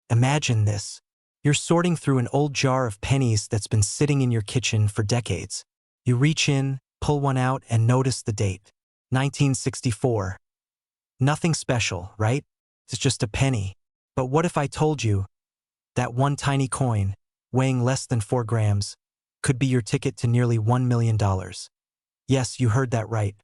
Imagine this. You're sorting through an old jar of pennies that's been sitting in your kitchen for decades. You reach in, pull one out, and notice the date. 1964. Nothing special, right? It's just a penny. But what if I told you that one tiny coin, weighing less than 4 grams, could be your ticket to nearly $1 million? Yes, you heard that right.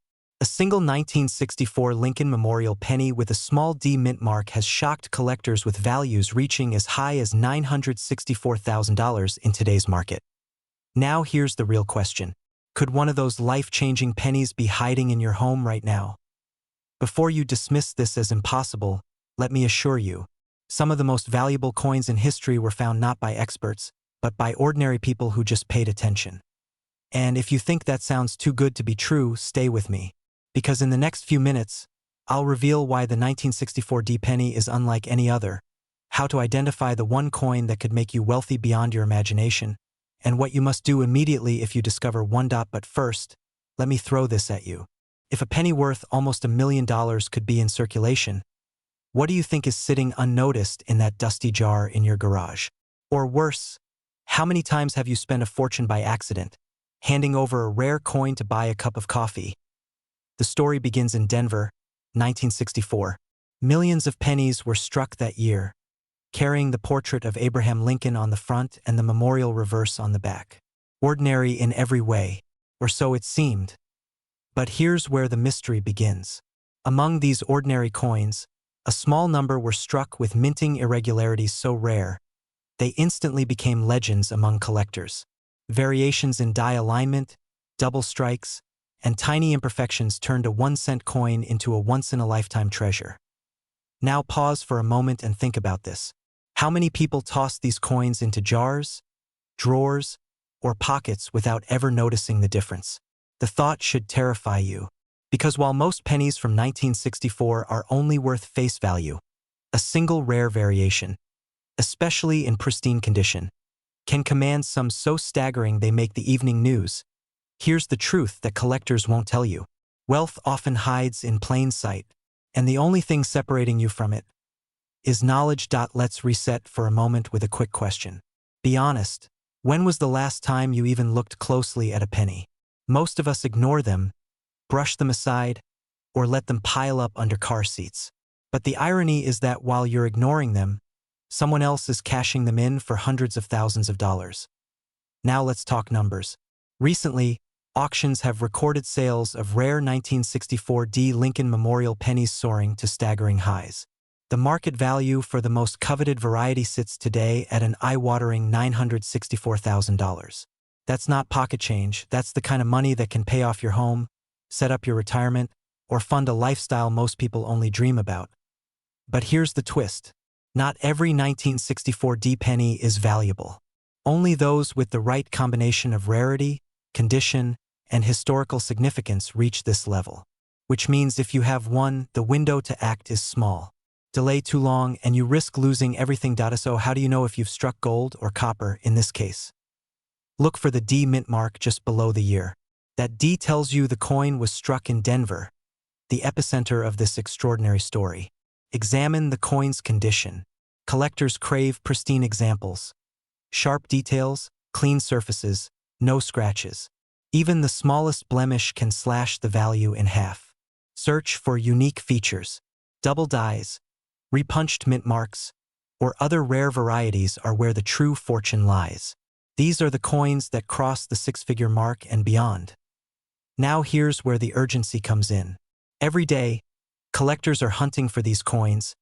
A single 1964 Lincoln Memorial penny with a small D mint mark has shocked collectors with values reaching as high as $964,000 in today's market. Now here's the real question. Could one of those life-changing pennies be hiding in your home right now? Before you dismiss this as impossible, let me assure you, some of the most valuable coins in history were found not by experts, but by ordinary people who just paid attention. And if you think that sounds too good to be true, stay with me. Because in the next few minutes, I'll reveal why the 1964 D penny is unlike any other, how to identify the one coin that could make you wealthy beyond your imagination, and what you must do immediately if you discover one. But first, let me throw this at you. If a penny worth almost $1 million could be in circulation, what do you think is sitting unnoticed in that dusty jar in your garage? Or worse, how many times have you spent a fortune by accident, handing over a rare coin to buy a cup of coffee? The story begins in Denver, 1964. Millions of pennies were struck that year, carrying the portrait of Abraham Lincoln on the front and the memorial reverse on the back. Ordinary in every way, or so it seemed. But here's where the mystery begins. Among these ordinary coins, a small number were struck with minting irregularities so rare, they instantly became legends among collectors. Variations in die alignment, double strikes, and tiny imperfections turned a 1-cent coin into a once-in-a-lifetime treasure. Now pause for a moment and think about this. How many people toss these coins into jars, drawers, or pockets without ever noticing the difference? The thought should terrify you, because while most pennies from 1964 are only worth face value, a single rare variation, especially in pristine condition, can command sums so staggering they make the evening news. Here's the truth that collectors won't tell you. Wealth often hides in plain sight, and the only thing separating you from it is knowledge. Let's reset for a moment with a quick question. Be honest, when was the last time you even looked closely at a penny? Most of us ignore them, brush them aside, or let them pile up under car seats. But the irony is that while you're ignoring them, someone else is cashing them in for hundreds of thousands of dollars. Now let's talk numbers. Recently, auctions have recorded sales of rare 1964 D Lincoln Memorial pennies soaring to staggering highs. The market value for the most coveted variety sits today at an eye-watering $964,000. That's not pocket change, that's the kind of money that can pay off your home, set up your retirement, or fund a lifestyle most people only dream about. But here's the twist. Not every 1964 D penny is valuable. Only those with the right combination of rarity, condition, and historical significance reach this level. Which means if you have one, the window to act is small. Delay too long and you risk losing everything. So how do you know if you've struck gold or copper in this case? Look for the D mint mark just below the year. That D tells you the coin was struck in Denver, the epicenter of this extraordinary story. Examine the coin's condition. Collectors crave pristine examples. Sharp details, clean surfaces, no scratches. Even the smallest blemish can slash the value in half. Search for unique features. Double dies, repunched mint marks, or other rare varieties are where the true fortune lies. These are the coins that cross the 6-figure mark and beyond. Now here's where the urgency comes in. Every day, collectors are hunting for these coins,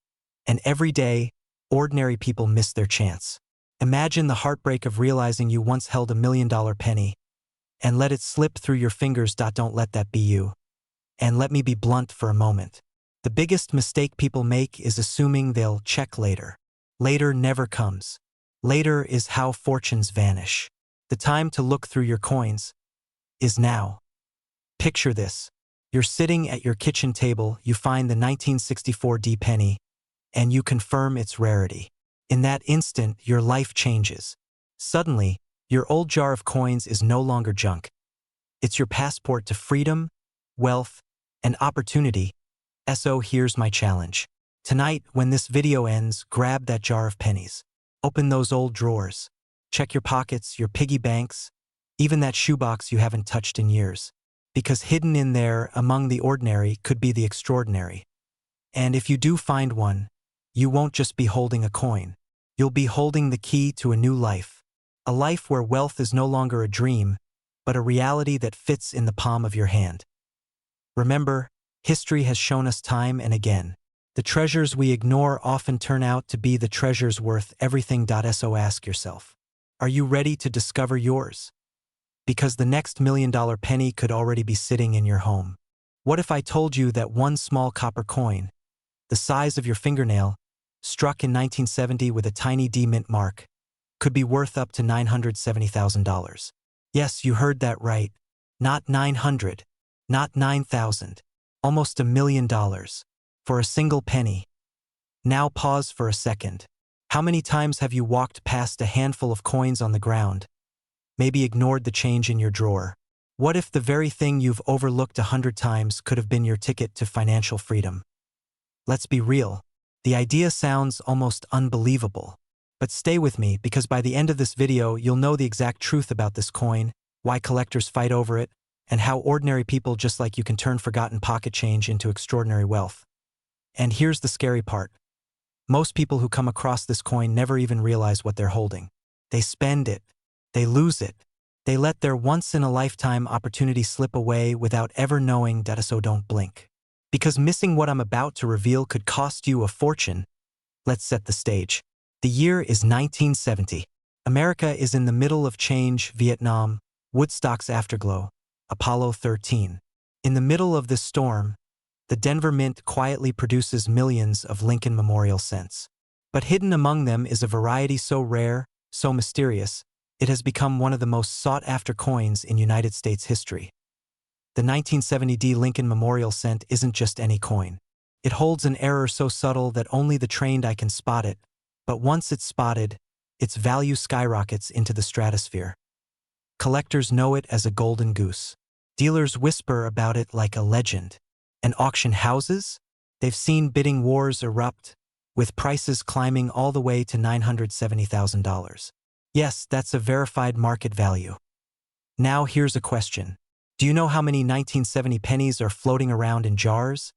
and every day, ordinary people miss their chance. Imagine the heartbreak of realizing you once held $1 million penny and let it slip through your fingers. Don't let that be you. And let me be blunt for a moment. The biggest mistake people make is assuming they'll check later. Later never comes. Later is how fortunes vanish. The time to look through your coins is now. Picture this. You're sitting at your kitchen table, you find the 1964 D penny, and you confirm its rarity. In that instant, your life changes. Suddenly, your old jar of coins is no longer junk. It's your passport to freedom, wealth, and opportunity. So here's my challenge. Tonight, when this video ends, grab that jar of pennies. Open those old drawers. Check your pockets, your piggy banks, even that shoebox you haven't touched in years. Because hidden in there, among the ordinary, could be the extraordinary. And if you do find one, you won't just be holding a coin. You'll be holding the key to a new life. A life where wealth is no longer a dream, but a reality that fits in the palm of your hand. Remember, history has shown us time and again. The treasures we ignore often turn out to be the treasures worth everything. So ask yourself, are you ready to discover yours? Because the next $1 million penny could already be sitting in your home. What if I told you that one small copper coin, the size of your fingernail, struck in 1970 with a tiny D mint mark, could be worth up to $970,000? Yes, you heard that right. Not 900, not 9,000, almost $1 million. For a single penny. Now pause for a second. How many times have you walked past a handful of coins on the ground? Maybe ignored the change in your drawer. What if the very thing you've overlooked 100 times could have been your ticket to financial freedom? Let's be real. The idea sounds almost unbelievable. But stay with me, because by the end of this video you'll know the exact truth about this coin, why collectors fight over it, and how ordinary people just like you can turn forgotten pocket change into extraordinary wealth. And here's the scary part. Most people who come across this coin never even realize what they're holding. They spend it. They lose it. They let their once-in-a-lifetime opportunity slip away without ever knowing that. So don't blink. Because missing what I'm about to reveal could cost you a fortune. Let's set the stage. The year is 1970. America is in the middle of change. Vietnam, Woodstock's afterglow, Apollo 13. In the middle of this storm, the Denver Mint quietly produces millions of Lincoln Memorial cents. But hidden among them is a variety so rare, so mysterious, it has become one of the most sought-after coins in United States history. The 1970 D Lincoln Memorial cent isn't just any coin. It holds an error so subtle that only the trained eye can spot it, but once it's spotted, its value skyrockets into the stratosphere. Collectors know it as a golden goose. Dealers whisper about it like a legend. And auction houses? They've seen bidding wars erupt, with prices climbing all the way to $970,000. Yes, that's a verified market value. Now here's a question. Do you know how many 1970 pennies are floating around in jars,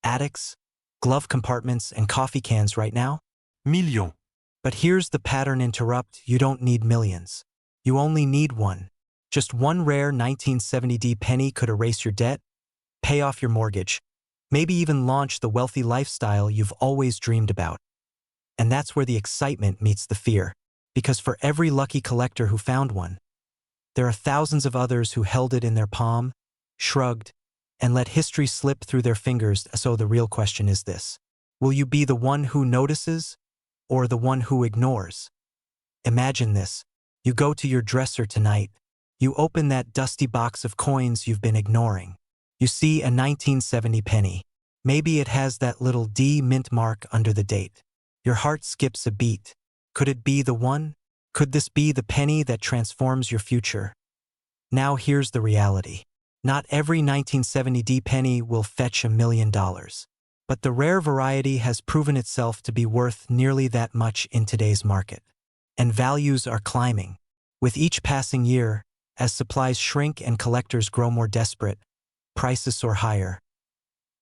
attics, glove compartments, and coffee cans right now? Millions. But here's the pattern. Interrupt. You don't need millions. You only need one. Just one rare 1970 D penny could erase your debt, pay off your mortgage, maybe even launch the wealthy lifestyle you've always dreamed about. And that's where the excitement meets the fear. Because for every lucky collector who found one, there are thousands of others who held it in their palm, shrugged, and let history slip through their fingers. So the real question is this: will you be the one who notices or the one who ignores? Imagine this. You go to your dresser tonight. You open that dusty box of coins you've been ignoring. You see a 1970 penny. Maybe it has that little D mint mark under the date. Your heart skips a beat. Could it be the one? Could this be the penny that transforms your future? Now here's the reality. Not every 1970 D penny will fetch $1 million. But the rare variety has proven itself to be worth nearly that much in today's market. And values are climbing. With each passing year, as supplies shrink and collectors grow more desperate, prices soar higher.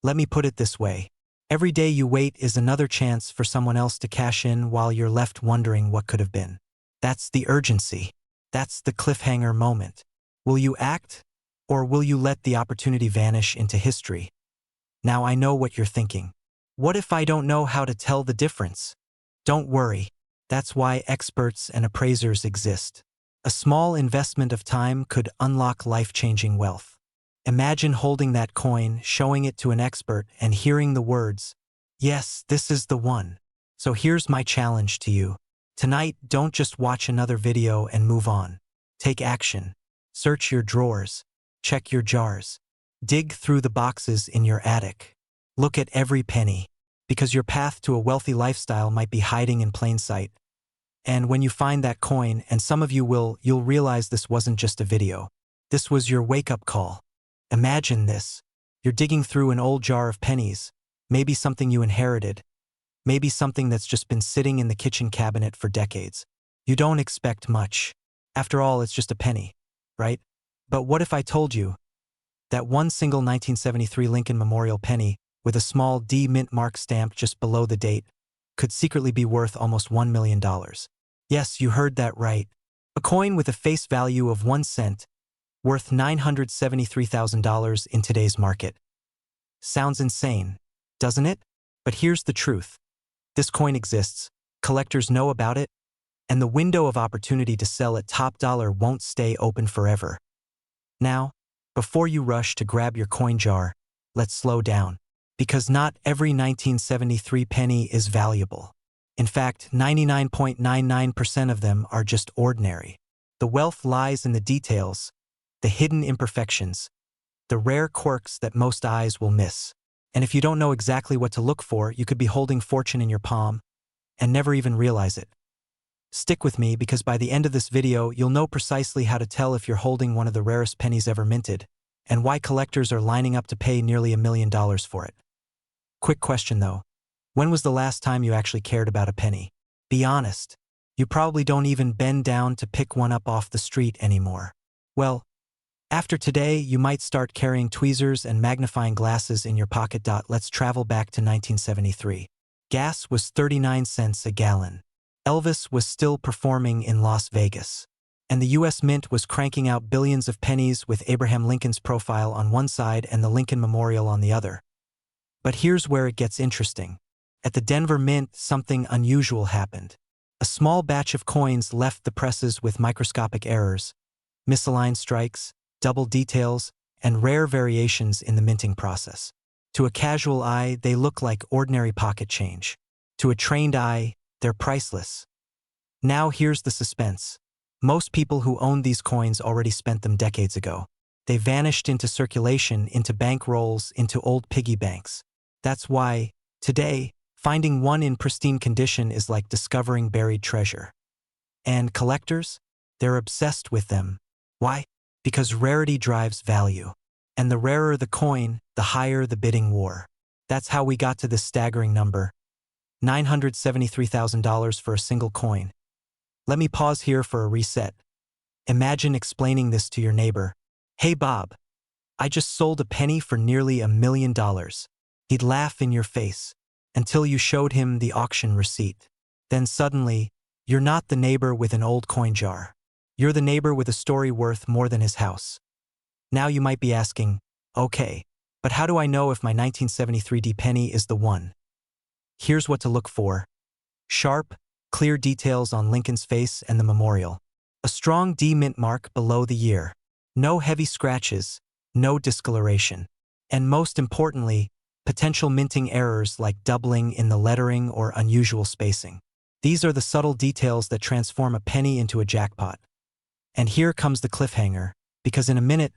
Let me put it this way. Every day you wait is another chance for someone else to cash in while you're left wondering what could have been. That's the urgency. That's the cliffhanger moment. Will you act, or will you let the opportunity vanish into history? Now I know what you're thinking. What if I don't know how to tell the difference? Don't worry. That's why experts and appraisers exist. A small investment of time could unlock life-changing wealth. Imagine holding that coin, showing it to an expert, and hearing the words, "Yes, this is the one." So here's my challenge to you. Tonight, don't just watch another video and move on. Take action. Search your drawers. Check your jars. Dig through the boxes in your attic. Look at every penny, because your path to a wealthy lifestyle might be hiding in plain sight. And when you find that coin, and some of you will, you'll realize this wasn't just a video. This was your wake-up call. Imagine this. You're digging through an old jar of pennies, maybe something you inherited, Maybe something that's just been sitting in the kitchen cabinet for decades. You don't expect much. After all, it's just a penny, right? But what if I told you that one single 1973 Lincoln Memorial penny with a small D mint mark stamped just below the date could secretly be worth almost $1 million? Yes, you heard that right. A coin with a face value of 1 cent, worth $973,000 in today's market. Sounds insane, doesn't it? But here's the truth. This coin exists, collectors know about it, and the window of opportunity to sell at top dollar won't stay open forever. Now, before you rush to grab your coin jar, let's slow down. Because not every 1973 penny is valuable. In fact, 99.99% of them are just ordinary. The wealth lies in the details, the hidden imperfections, the rare quirks that most eyes will miss. And if you don't know exactly what to look for, you could be holding fortune in your palm and never even realize it. Stick with me because by the end of this video, you'll know precisely how to tell if you're holding one of the rarest pennies ever minted and why collectors are lining up to pay nearly $1 million for it. Quick question though. When was the last time you actually cared about a penny? Be honest. You probably don't even bend down to pick one up off the street anymore. Well, after today, you might start carrying tweezers and magnifying glasses in your pocket. Let's travel back to 1973. Gas was 39 cents a gallon. Elvis was still performing in Las Vegas. And the U.S. Mint was cranking out billions of pennies with Abraham Lincoln's profile on one side and the Lincoln Memorial on the other. But here's where it gets interesting. At the Denver Mint, something unusual happened. A small batch of coins left the presses with microscopic errors, misaligned strikes, double details, and rare variations in the minting process. To a casual eye, they look like ordinary pocket change. To a trained eye, they're priceless. Now here's the suspense. Most people who owned these coins already spent them decades ago. They vanished into circulation, into bank rolls, into old piggy banks. That's why, today, finding one in pristine condition is like discovering buried treasure. And collectors? They're obsessed with them. Why? Because rarity drives value. And the rarer the coin, the higher the bidding war. That's how we got to this staggering number. $973,000 for a single coin. Let me pause here for a reset. Imagine explaining this to your neighbor. Hey Bob, I just sold a penny for nearly $1 million. He'd laugh in your face until you showed him the auction receipt. Then suddenly, you're not the neighbor with an old coin jar. You're the neighbor with a story worth more than his house. Now you might be asking, okay, but how do I know if my 1973 D penny is the one? Here's what to look for. Sharp, clear details on Lincoln's face and the memorial. A strong D mint mark below the year. No heavy scratches, no discoloration. And most importantly, potential minting errors like doubling in the lettering or unusual spacing. These are the subtle details that transform a penny into a jackpot. And here comes the cliffhanger, because in a minute,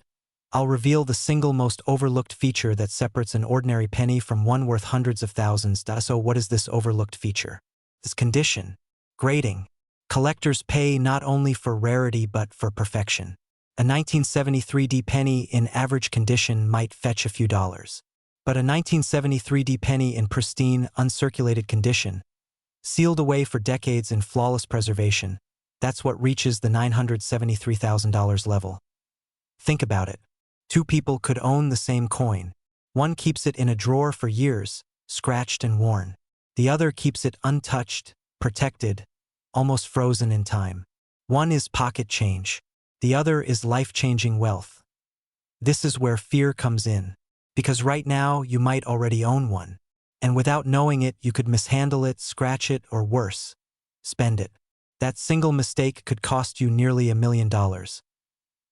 I'll reveal the single most overlooked feature that separates an ordinary penny from one worth hundreds of thousands. So what is this overlooked feature? This condition, grading. Collectors pay not only for rarity but for perfection. A 1973 D penny in average condition might fetch a few dollars. But a 1973 D penny in pristine, uncirculated condition, sealed away for decades in flawless preservation, that's what reaches the $973,000 level. Think about it. Two people could own the same coin. One keeps it in a drawer for years, scratched and worn. The other keeps it untouched, protected, almost frozen in time. One is pocket change. The other is life-changing wealth. This is where fear comes in. Because right now, you might already own one. And without knowing it, you could mishandle it, scratch it, or worse, spend it. That single mistake could cost you nearly $1 million.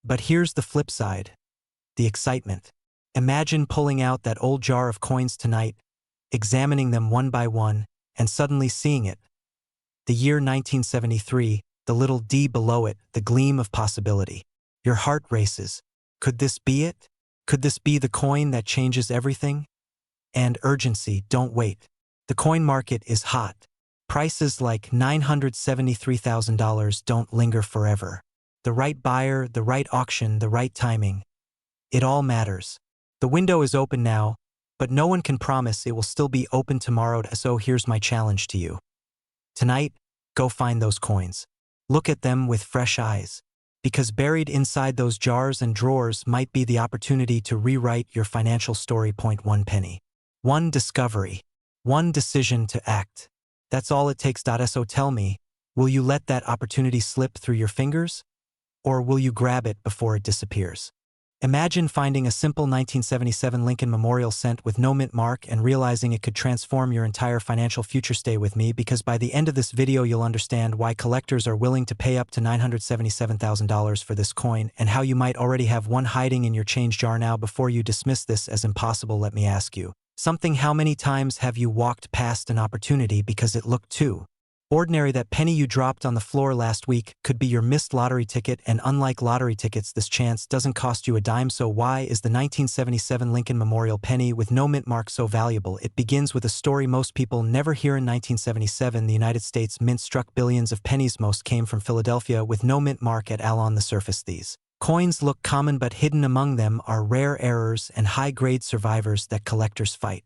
But here's the flip side. The excitement. Imagine pulling out that old jar of coins tonight, examining them one by one, and suddenly seeing it. The year 1973, the little D below it, the gleam of possibility. Your heart races. Could this be it? Could this be the coin that changes everything? And urgency, don't wait. The coin market is hot. Prices like $973,000 don't linger forever. The right buyer, the right auction, the right timing. It all matters. The window is open now, But no one can promise it will still be open tomorrow, so here's my challenge to you. Tonight, go find those coins. Look at them with fresh eyes. Because buried inside those jars and drawers might be the opportunity to rewrite your financial story. Point one penny. One discovery. One decision to act. That's all it takes. So tell me, will you let that opportunity slip through your fingers? Or will you grab it before it disappears? Imagine finding a simple 1977 Lincoln Memorial cent with no mint mark and realizing it could transform your entire financial future. Stay with me, because by the end of this video you'll understand why collectors are willing to pay up to $977,000 for this coin, and how you might already have one hiding in your change jar. Now, before you dismiss this as impossible, let me ask you something. How many times have you walked past an opportunity because it looked too ordinary? That penny you dropped on the floor last week could be your missed lottery ticket, and unlike lottery tickets, this chance doesn't cost you a dime. So why is the 1977 Lincoln Memorial penny with no mint mark so valuable? It begins with a story most people never hear. In 1977, the United States Mint struck billions of pennies. Most came from Philadelphia with no mint mark at all. On the surface, these coins look common, but hidden among them are rare errors and high-grade survivors that collectors fight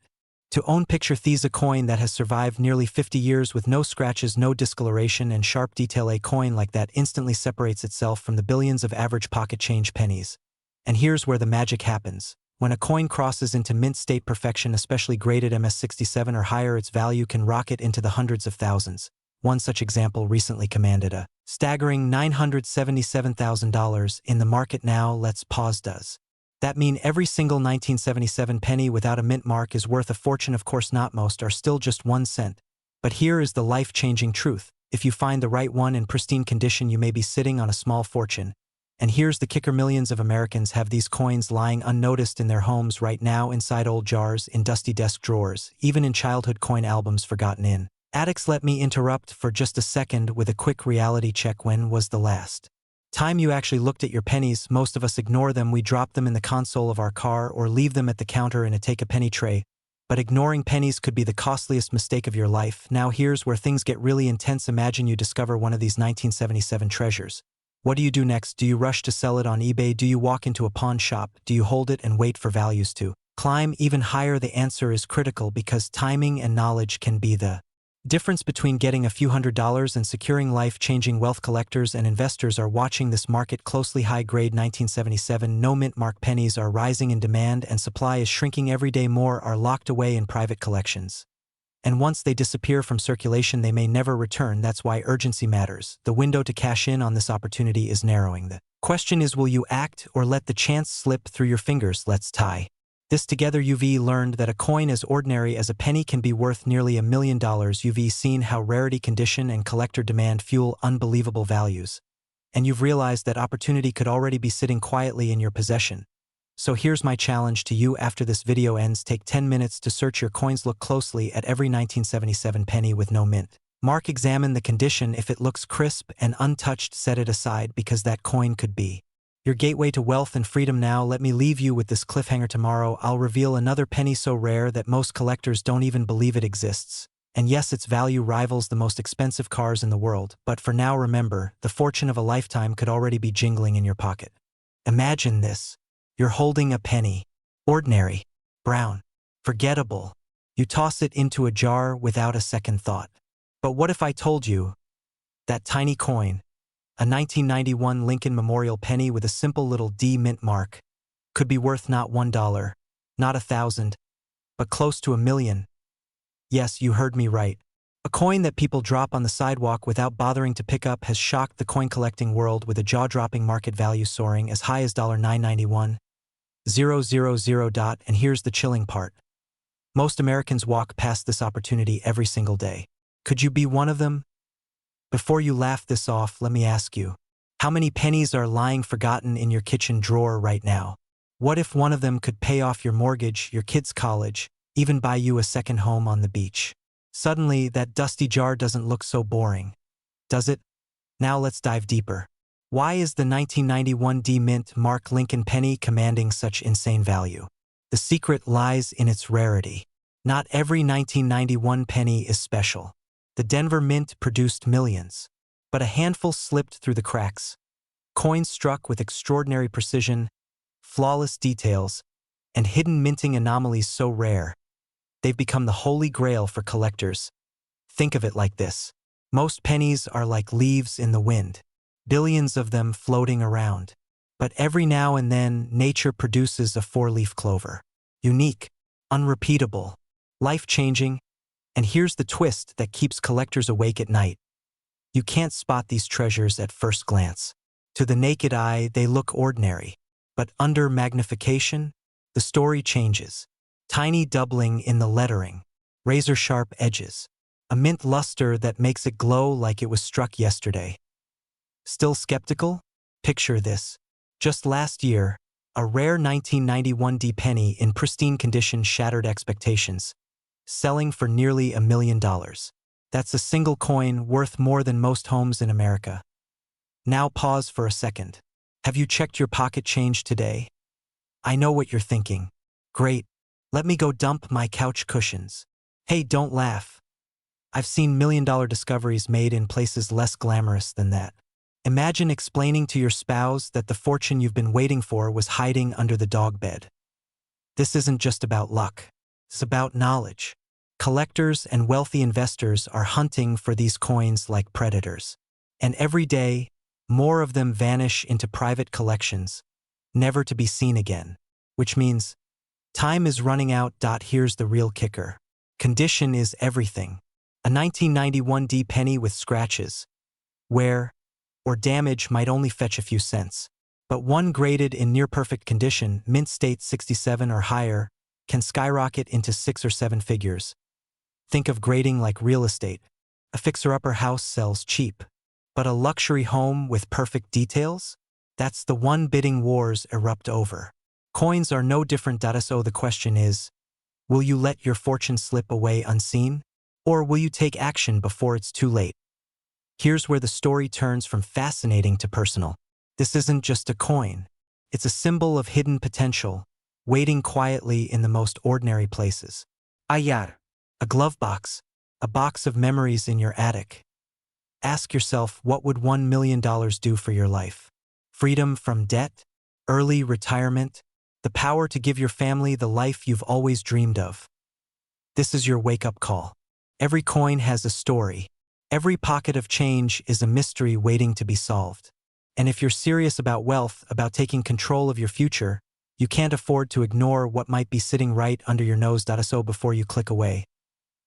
to own. Picture these: a coin that has survived nearly 50 years with no scratches, no discoloration, and sharp detail. A coin like that instantly separates itself from the billions of average pocket change pennies. And here's where the magic happens. When a coin crosses into mint state perfection, especially graded MS-67 or higher, its value can rocket into the hundreds of thousands. One such example recently commanded a staggering $977,000 in the market. Now let's pause. Does that mean every single 1977 penny without a mint mark is worth a fortune? Of course not. Most are still just 1 cent. But here is the life-changing truth. If you find the right one in pristine condition, you may be sitting on a small fortune. And here's the kicker: millions of Americans have these coins lying unnoticed in their homes right now, inside old jars, in dusty desk drawers, even in childhood coin albums forgotten in attics. Let me interrupt for just a second with a quick reality check. When was the last time you actually looked at your pennies? Most of us ignore them. We drop them in the console of our car or leave them at the counter in a take-a-penny tray. But ignoring pennies could be the costliest mistake of your life. Now here's where things get really intense. Imagine you discover one of these 1977 treasures. What do you do next? Do you rush to sell it on eBay? Do you walk into a pawn shop? Do you hold it and wait for values to climb even higher? The answer is critical, because timing and knowledge can be the difference between getting a few $100s and securing life-changing wealth. Collectors and investors are watching this market closely. High-grade 1977 no-mint mark pennies are rising in demand, and supply is shrinking every day. More are locked away in private collections. And once they disappear from circulation, they may never return. That's why urgency matters. The window to cash in on this opportunity is narrowing. The question is, will you act or let the chance slip through your fingers? Let's tie this together. You've learned that a coin as ordinary as a penny can be worth nearly $1 million. You've seen how rarity, condition, and collector demand fuel unbelievable values. And you've realized that opportunity could already be sitting quietly in your possession. So here's my challenge to you. After this video ends, take 10 minutes to search your coins. Look closely at every 1977 penny with no mint mark. Examine the condition. If it looks crisp and untouched, set it aside, because that coin could be your gateway to wealth and freedom. Now let me leave you with this cliffhanger. Tomorrow I'll reveal another penny so rare that most collectors don't even believe it exists. And yes, its value rivals the most expensive cars in the world. But for now, remember, the fortune of a lifetime could already be jingling in your pocket. Imagine this. You're holding a penny. Ordinary. Brown. Forgettable. You toss it into a jar without a second thought. But what if I told you that tiny coin, a 1991 Lincoln Memorial penny with a simple little D mint mark, could be worth not $1, not 1,000, but close to $1 million? Yes, you heard me right. A coin that people drop on the sidewalk without bothering to pick up has shocked the coin collecting world, with a jaw-dropping market value soaring as high as $991,000. And here's the chilling part. Most Americans walk past this opportunity every single day. Could you be one of them? Before you laugh this off, let me ask you, how many pennies are lying forgotten in your kitchen drawer right now? What if one of them could pay off your mortgage, your kids' college, even buy you a second home on the beach? Suddenly, that dusty jar doesn't look so boring, does it? Now let's dive deeper. Why is the 1991 D mint mark Lincoln penny commanding such insane value? The secret lies in its rarity. Not every 1991 penny is special. The Denver Mint produced millions, but a handful slipped through the cracks. Coins struck with extraordinary precision, flawless details, and hidden minting anomalies so rare, they've become the holy grail for collectors. Think of it like this. Most pennies are like leaves in the wind, billions of them floating around. But every now and then, nature produces a four-leaf clover. Unique, unrepeatable, life-changing, and here's the twist that keeps collectors awake at night. You can't spot these treasures at first glance. To the naked eye, they look ordinary. But under magnification, the story changes. Tiny doubling in the lettering, razor-sharp edges, a mint luster that makes it glow like it was struck yesterday. Still skeptical? Picture this. Just last year, a rare 1991 D penny in pristine condition shattered expectations, selling for nearly $1 million. That's a single coin worth more than most homes in America. Now pause for a second. Have you checked your pocket change today? I know what you're thinking. Great. Let me go dump my couch cushions. Hey, don't laugh. I've seen million-dollar discoveries made in places less glamorous than that. Imagine explaining to your spouse that the fortune you've been waiting for was hiding under the dog bed. This isn't just about luck. It's about knowledge. Collectors and wealthy investors are hunting for these coins like predators. And every day, more of them vanish into private collections, never to be seen again. Which means, time is running out. Here's the real kicker. Condition is everything. A 1991 D penny with scratches, wear, or damage might only fetch a few cents. But one graded in near-perfect condition, mint state 67 or higher, can skyrocket into 6 or 7 figures. Think of grading like real estate. A fixer-upper house sells cheap. But a luxury home with perfect details? That's the one bidding wars erupt over. Coins are no different. So the question is, will you let your fortune slip away unseen? Or will you take action before it's too late? Here's where the story turns from fascinating to personal. This isn't just a coin. It's a symbol of hidden potential, waiting quietly in the most ordinary places. Ayar, a glove box, a box of memories in your attic. Ask yourself, what would $1 million do for your life? Freedom from debt? Early retirement? The power to give your family the life you've always dreamed of? This is your wake-up call. Every coin has a story. Every pocket of change is a mystery waiting to be solved. And if you're serious about wealth, about taking control of your future, you can't afford to ignore what might be sitting right under your nose. So before you click away,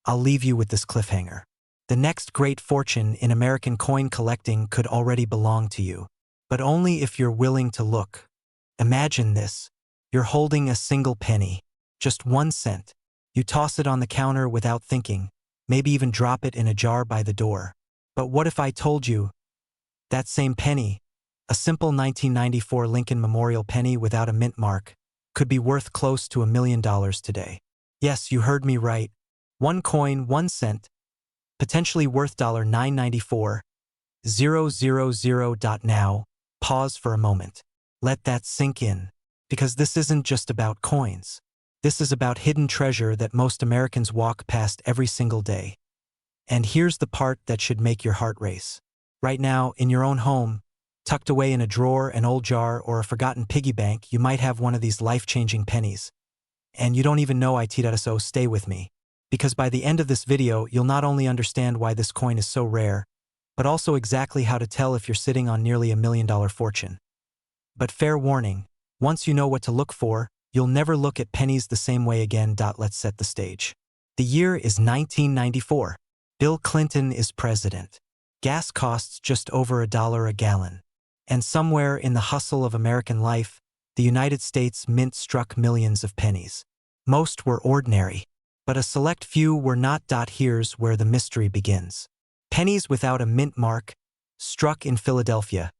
I'll leave you with this cliffhanger. The next great fortune in American coin collecting could already belong to you, but only if you're willing to look. Imagine this. You're holding a single penny, just 1 cent. You toss it on the counter without thinking, maybe even drop it in a jar by the door. But what if I told you that same penny, a simple 1994 Lincoln Memorial penny without a mint mark, could be worth close to $1 million today? Yes, you heard me right. One coin, 1 cent, potentially worth $994,000. Now, pause for a moment. Let that sink in. Because this isn't just about coins. This is about hidden treasure that most Americans walk past every single day. And here's the part that should make your heart race. Right now, in your own home, tucked away in a drawer, an old jar, or a forgotten piggy bank, you might have one of these life-changing pennies. And you don't even know it. So stay with me. Because by the end of this video, you'll not only understand why this coin is so rare, but also exactly how to tell if you're sitting on nearly $1 million fortune. But fair warning, once you know what to look for, you'll never look at pennies the same way again. Let's set the stage. The year is 1994. Bill Clinton is president. Gas costs just over $1 a gallon. And somewhere in the hustle of American life, the United States Mint struck millions of pennies. Most were ordinary, but a select few were not. Here's where the mystery begins. Pennies without a mint mark, struck in Philadelphia,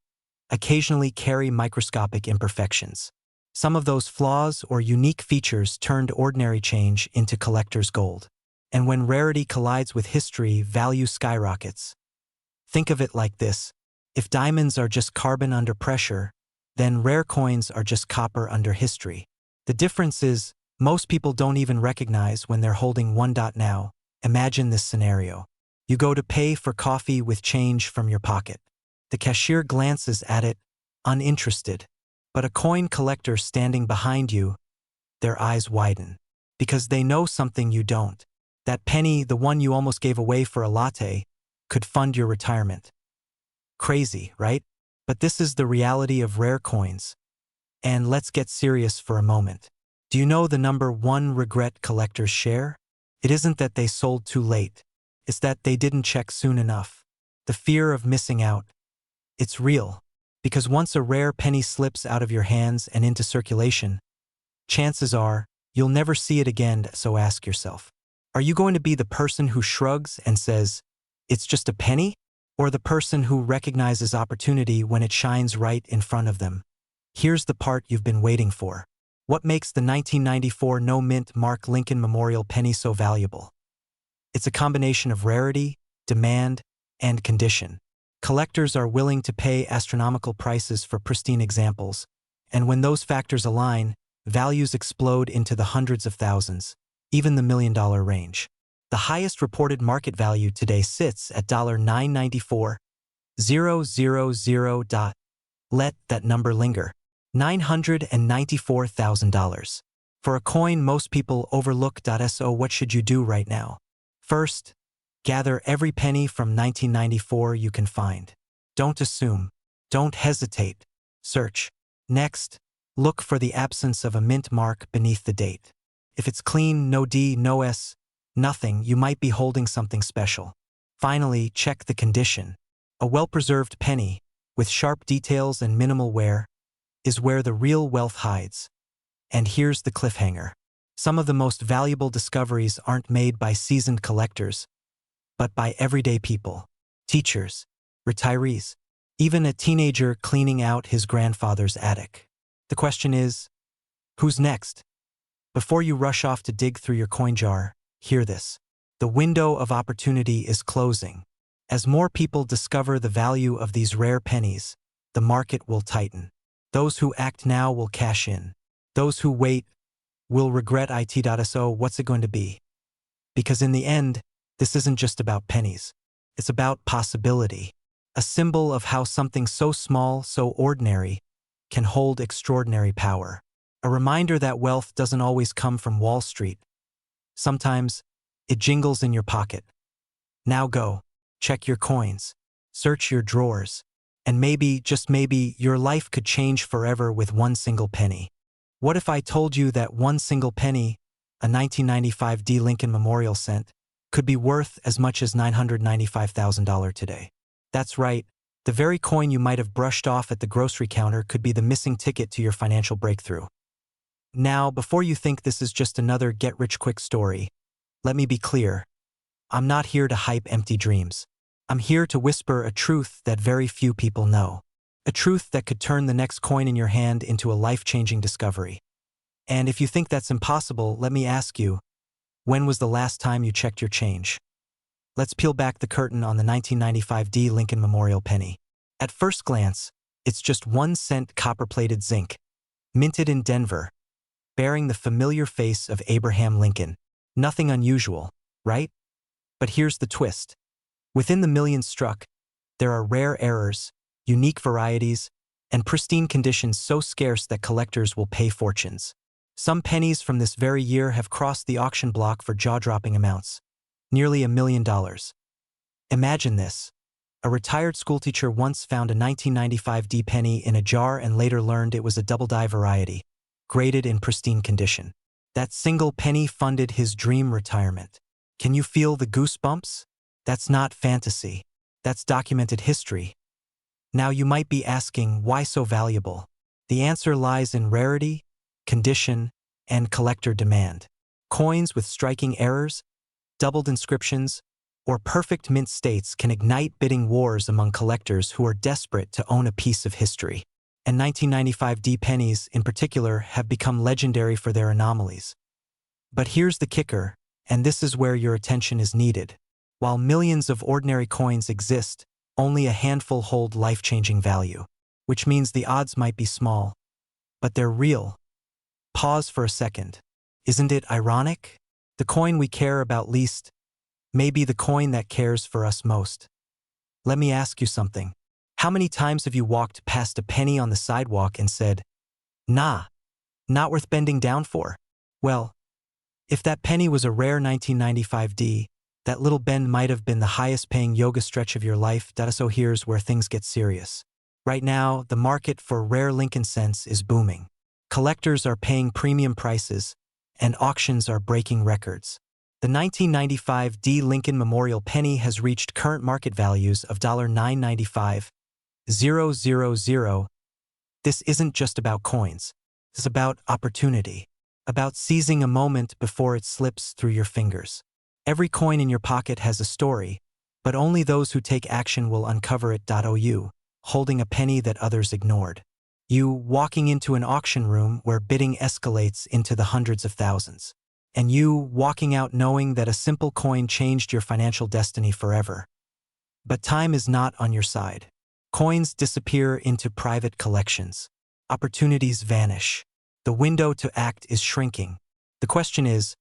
occasionally carry microscopic imperfections. Some of those flaws or unique features turned ordinary change into collector's gold. And when rarity collides with history, value skyrockets. Think of it like this. If diamonds are just carbon under pressure, then rare coins are just copper under history. The difference is, most people don't even recognize when they're holding one. Now, imagine this scenario. You go to pay for coffee with change from your pocket. The cashier glances at it, uninterested. But a coin collector standing behind you, their eyes widen. Because they know something you don't. That penny, the one you almost gave away for a latte, could fund your retirement. Crazy, right? But this is the reality of rare coins. And let's get serious for a moment. Do you know the number one regret collectors share? It isn't that they sold too late. It's that they didn't check soon enough. The fear of missing out. It's real. Because once a rare penny slips out of your hands and into circulation, chances are you'll never see it again, so ask yourself. Are you going to be the person who shrugs and says, "It's just a penny"? Or the person who recognizes opportunity when it shines right in front of them? Here's the part you've been waiting for. What makes the 1994 no-mint Mark Lincoln Memorial penny so valuable? It's a combination of rarity, demand, and condition. Collectors are willing to pay astronomical prices for pristine examples, and when those factors align, values explode into the hundreds of thousands, even the $1 million range. The highest reported market value today sits at $994,000. Let that number linger. $994,000. For a coin most people overlook. So what should you do right now? First, gather every penny from 1994 you can find. Don't assume. Don't hesitate. Search. Next, look for the absence of a mint mark beneath the date. If it's clean, no D, no S, nothing, you might be holding something special. Finally, check the condition. A well-preserved penny, with sharp details and minimal wear, is where the real wealth hides. And here's the cliffhanger. Some of the most valuable discoveries aren't made by seasoned collectors, but by everyday people, teachers, retirees, even a teenager cleaning out his grandfather's attic. The question is, who's next? Before you rush off to dig through your coin jar, hear this. The window of opportunity is closing. As more people discover the value of these rare pennies, the market will tighten. Those who act now will cash in. Those who wait will regret it. So what's it going to be? Because in the end, this isn't just about pennies. It's about possibility. A symbol of how something so small, so ordinary, can hold extraordinary power. A reminder that wealth doesn't always come from Wall Street. Sometimes, it jingles in your pocket. Now go, check your coins, search your drawers, and maybe, just maybe, your life could change forever with one single penny. What if I told you that one single penny, a 1995 D. Lincoln Memorial cent, could be worth as much as $995,000 today? That's right, the very coin you might have brushed off at the grocery counter could be the missing ticket to your financial breakthrough. Now, before you think this is just another get-rich-quick story, let me be clear. I'm not here to hype empty dreams. I'm here to whisper a truth that very few people know. A truth that could turn the next coin in your hand into a life-changing discovery. And if you think that's impossible, let me ask you, when was the last time you checked your change? Let's peel back the curtain on the 1995 D. Lincoln Memorial penny. At first glance, it's just 1-cent copper-plated zinc, minted in Denver, bearing the familiar face of Abraham Lincoln. Nothing unusual, right? But here's the twist. Within the millions struck, there are rare errors, unique varieties, and pristine conditions so scarce that collectors will pay fortunes. Some pennies from this very year have crossed the auction block for jaw-dropping amounts, nearly $1 million. Imagine this. A retired schoolteacher once found a 1995 D penny in a jar and later learned it was a double-die variety, graded in pristine condition. That single penny funded his dream retirement. Can you feel the goosebumps? That's not fantasy. That's documented history. Now you might be asking, why so valuable? The answer lies in rarity, condition, and collector demand. Coins with striking errors, doubled inscriptions, or perfect mint states can ignite bidding wars among collectors who are desperate to own a piece of history. And 1995 D pennies, in particular, have become legendary for their anomalies. But here's the kicker, and this is where your attention is needed. While millions of ordinary coins exist, only a handful hold life-changing value, which means the odds might be small, but they're real. Pause for a second. Isn't it ironic? The coin we care about least may be the coin that cares for us most. Let me ask you something. How many times have you walked past a penny on the sidewalk and said, "Nah, not worth bending down for"? Well, if that penny was a rare 1995D, that little bend might have been the highest paying yoga stretch of your life. So here's where things get serious. Right now, the market for rare Lincoln cents is booming. Collectors are paying premium prices, and auctions are breaking records. The 1995 D Lincoln Memorial penny has reached current market values of $995,000. This isn't just about coins. It's about opportunity, about seizing a moment before it slips through your fingers. Every coin in your pocket has a story, but only those who take action will uncover it. You, holding a penny that others ignored. You, walking into an auction room where bidding escalates into the hundreds of thousands. And you, walking out knowing that a simple coin changed your financial destiny forever. But time is not on your side. Coins disappear into private collections. Opportunities vanish. The window to act is shrinking. The question is,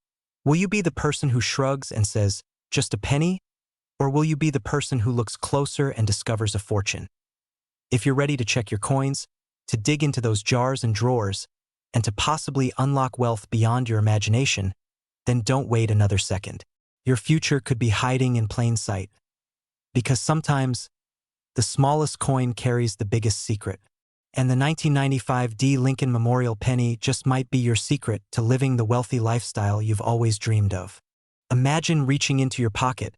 will you be the person who shrugs and says, "Just a penny?" Or will you be the person who looks closer and discovers a fortune? If you're ready to check your coins, to dig into those jars and drawers, and to possibly unlock wealth beyond your imagination, then don't wait another second. Your future could be hiding in plain sight. Because sometimes, the smallest coin carries the biggest secret. And the 1995 D Lincoln Memorial penny just might be your secret to living the wealthy lifestyle you've always dreamed of. Imagine reaching into your pocket,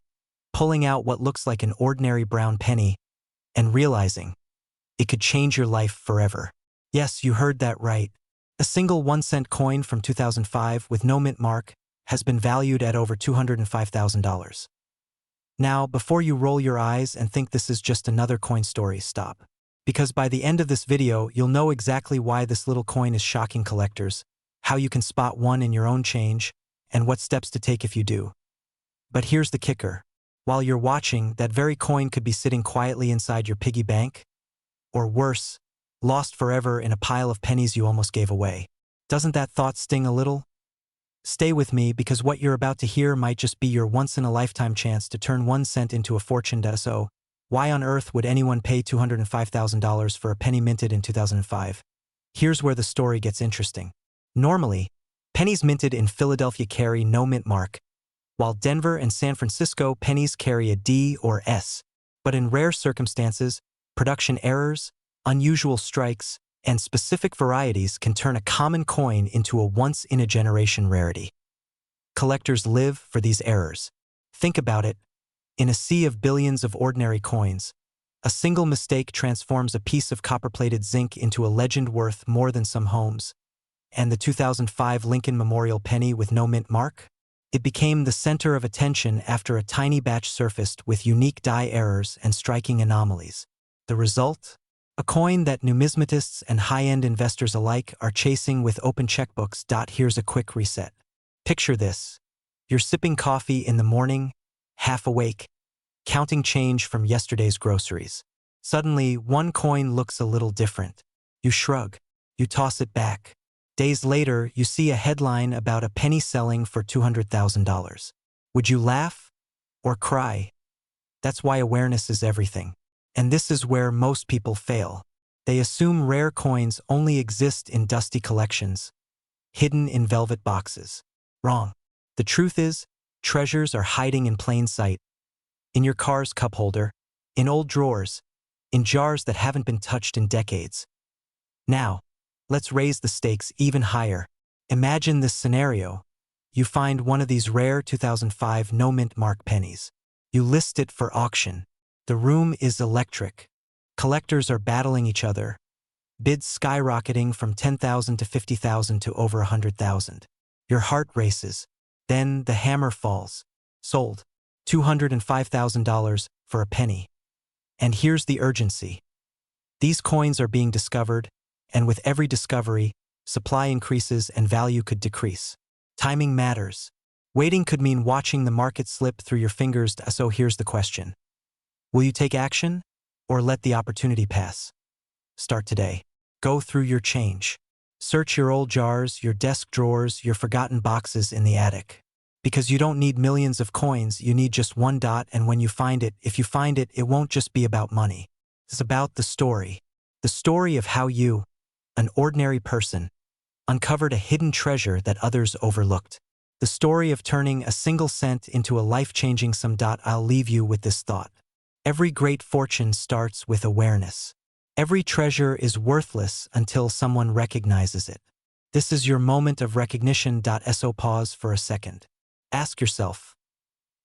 pulling out what looks like an ordinary brown penny, and realizing it could change your life forever. Yes, you heard that right. A single 1-cent coin from 2005 with no mint mark has been valued at over $205,000. Now, before you roll your eyes and think this is just another coin story, stop. Because by the end of this video, you'll know exactly why this little coin is shocking collectors, how you can spot one in your own change, and what steps to take if you do. But here's the kicker. While you're watching, that very coin could be sitting quietly inside your piggy bank, or worse, lost forever in a pile of pennies you almost gave away. Doesn't that thought sting a little? Stay with me, because what you're about to hear might just be your once-in-a-lifetime chance to turn 1 cent into a fortune. So, why on earth would anyone pay $205,000 for a penny minted in 2005? Here's where the story gets interesting. Normally, pennies minted in Philadelphia carry no mint mark, while Denver and San Francisco pennies carry a D or S. But in rare circumstances, production errors, unusual strikes, and specific varieties can turn a common coin into a once-in-a-generation rarity. Collectors live for these errors. Think about it. In a sea of billions of ordinary coins, a single mistake transforms a piece of copper-plated zinc into a legend worth more than some homes. And the 2005 Lincoln Memorial penny with no mint mark? It became the center of attention after a tiny batch surfaced with unique die errors and striking anomalies. The result? A coin that numismatists and high-end investors alike are chasing with open checkbooks. Here's a quick reset. Picture this. You're sipping coffee in the morning, half awake, counting change from yesterday's groceries. Suddenly, one coin looks a little different. You shrug. You toss it back. Days later, you see a headline about a penny selling for $200,000. Would you laugh or cry? That's why awareness is everything. And this is where most people fail. They assume rare coins only exist in dusty collections, hidden in velvet boxes. Wrong. The truth is, treasures are hiding in plain sight. In your car's cup holder, in old drawers, in jars that haven't been touched in decades. Now, let's raise the stakes even higher. Imagine this scenario. You find one of these rare 2005 no mint mark pennies. You list it for auction. The room is electric. Collectors are battling each other. Bids skyrocketing from $10,000 to $50,000 to over $100,000. Your heart races. Then the hammer falls. Sold. $205,000 for a penny. And here's the urgency. These coins are being discovered, and with every discovery, supply increases and value could decrease. Timing matters. Waiting could mean watching the market slip through your fingers. So here's the question. Will you take action or let the opportunity pass? Start today. Go through your change. Search your old jars, your desk drawers, your forgotten boxes in the attic. Because you don't need millions of coins, you need just one dot, and when you find it, if you find it, it won't just be about money. It's about the story. The story of how you, an ordinary person, uncovered a hidden treasure that others overlooked. The story of turning a single cent into a life-changing sum. I'll leave you with this thought. Every great fortune starts with awareness. Every treasure is worthless until someone recognizes it. This is your moment of recognition. So pause for a second. Ask yourself,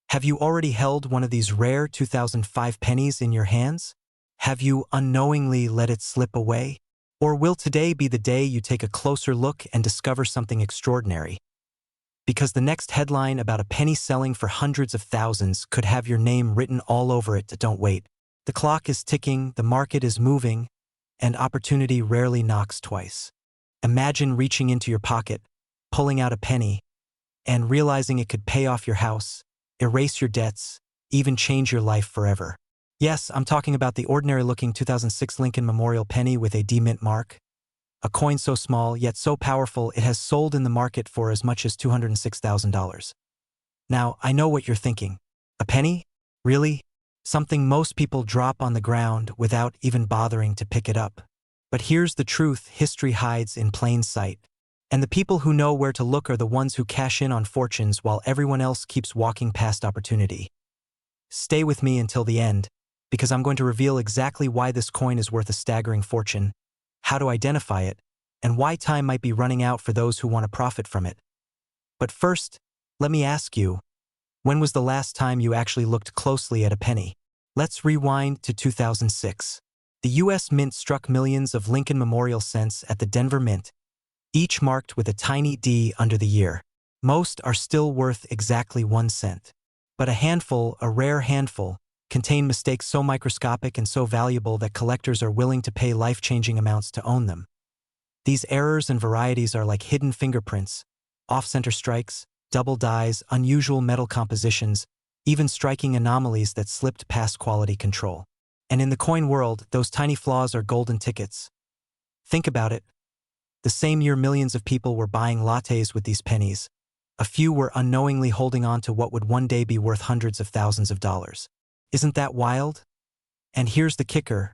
have you already held one of these rare 2005 pennies in your hands? Have you unknowingly let it slip away? Or will today be the day you take a closer look and discover something extraordinary? Because the next headline about a penny selling for hundreds of thousands could have your name written all over it. Don't wait. The clock is ticking, the market is moving, and opportunity rarely knocks twice. Imagine reaching into your pocket, pulling out a penny, and realizing it could pay off your house, erase your debts, even change your life forever. Yes, I'm talking about the ordinary-looking 2006 Lincoln Memorial penny with a D-mint mark. A coin so small, yet so powerful, it has sold in the market for as much as $206,000. Now, I know what you're thinking. A penny? Really? Something most people drop on the ground without even bothering to pick it up. But here's the truth: history hides in plain sight. And the people who know where to look are the ones who cash in on fortunes while everyone else keeps walking past opportunity. Stay with me until the end, because I'm going to reveal exactly why this coin is worth a staggering fortune, how to identify it, and why time might be running out for those who want to profit from it. But first, let me ask you, when was the last time you actually looked closely at a penny? Let's rewind to 2006. The U.S. Mint struck millions of Lincoln Memorial cents at the Denver Mint, each marked with a tiny D under the year. Most are still worth exactly 1 cent. But a handful, a rare handful, contain mistakes so microscopic and so valuable that collectors are willing to pay life-changing amounts to own them. These errors and varieties are like hidden fingerprints, off-center strikes, double dies, unusual metal compositions, even striking anomalies that slipped past quality control. And in the coin world, those tiny flaws are golden tickets. Think about it. The same year millions of people were buying lattes with these pennies, a few were unknowingly holding on to what would one day be worth hundreds of thousands of dollars. Isn't that wild? And here's the kicker.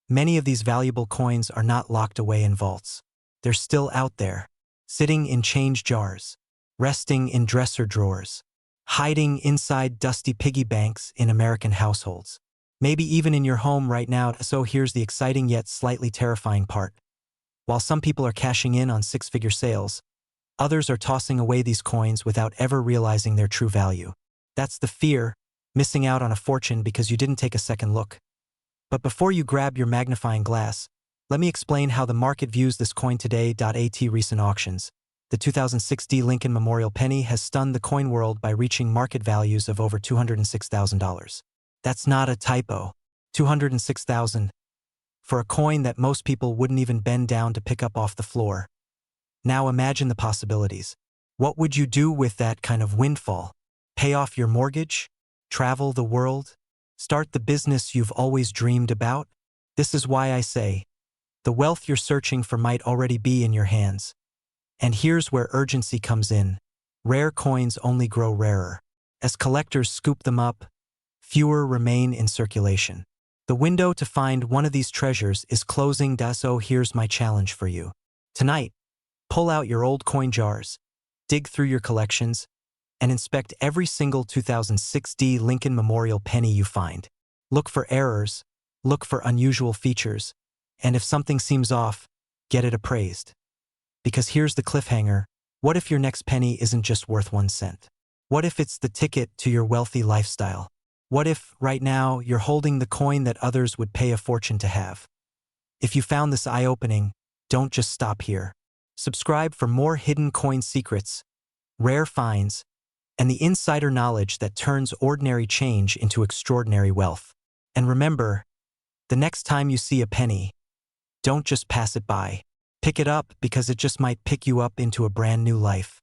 Many of these valuable coins are not locked away in vaults. They're still out there, sitting in change jars, resting in dresser drawers, hiding inside dusty piggy banks in American households. Maybe even in your home right now. So here's the exciting yet slightly terrifying part. While some people are cashing in on six-figure sales, others are tossing away these coins without ever realizing their true value. That's the fear, missing out on a fortune because you didn't take a second look. But before you grab your magnifying glass, let me explain how the market views this coin today. At recent auctions, the 2006 Lincoln Memorial penny has stunned the coin world by reaching market values of over $206,000. That's not a typo. $206,000 for a coin that most people wouldn't even bend down to pick up off the floor. Now imagine the possibilities. What would you do with that kind of windfall? Pay off your mortgage? Travel the world? Start the business you've always dreamed about? This is why I say, the wealth you're searching for might already be in your hands. And here's where urgency comes in. Rare coins only grow rarer. As collectors scoop them up, fewer remain in circulation. The window to find one of these treasures is closing. So here's my challenge for you. Tonight, pull out your old coin jars, dig through your collections, and inspect every single 2006 Lincoln Memorial penny you find. Look for errors, look for unusual features, and if something seems off, get it appraised. Because here's the cliffhanger: what if your next penny isn't just worth 1 cent? What if it's the ticket to your wealthy lifestyle? What if, right now, you're holding the coin that others would pay a fortune to have? If you found this eye-opening, don't just stop here. Subscribe for more hidden coin secrets, rare finds, and the insider knowledge that turns ordinary change into extraordinary wealth. And remember, the next time you see a penny, don't just pass it by. Pick it up, because it just might pick you up into a brand new life.